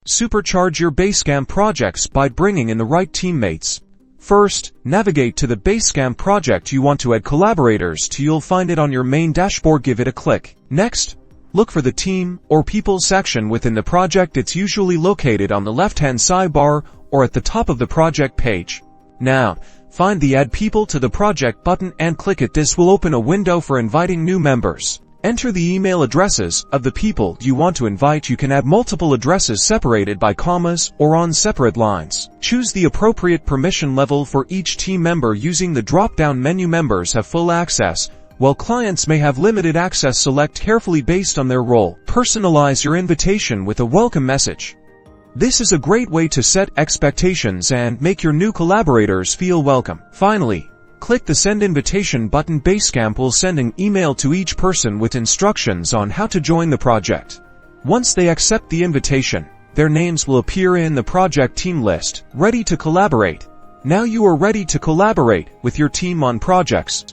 Supercharge your Basecamp projects by bringing in the right teammates. First, navigate to the Basecamp project you want to add collaborators to. You'll find it on your main dashboard. Give it a click. Next, look for the Team or People section within the project. It's usually located on the left-hand sidebar or at the top of the project page. Now, find the Add People to the Project button and click it. This will open a window for inviting new members. Enter the email addresses of the people you want to invite. You can add multiple addresses separated by commas or on separate lines. Choose the appropriate permission level for each team member using the drop-down menu. Members have full access, while clients may have limited access. Select carefully based on their role. Personalize your invitation with a welcome message. This is a great way to set expectations and make your new collaborators feel welcome. Finally, click the Send Invitation button. Basecamp will send an email to each person with instructions on how to join the project. Once they accept the invitation, their names will appear in the project team list, ready to collaborate. Now you are ready to collaborate with your team on projects.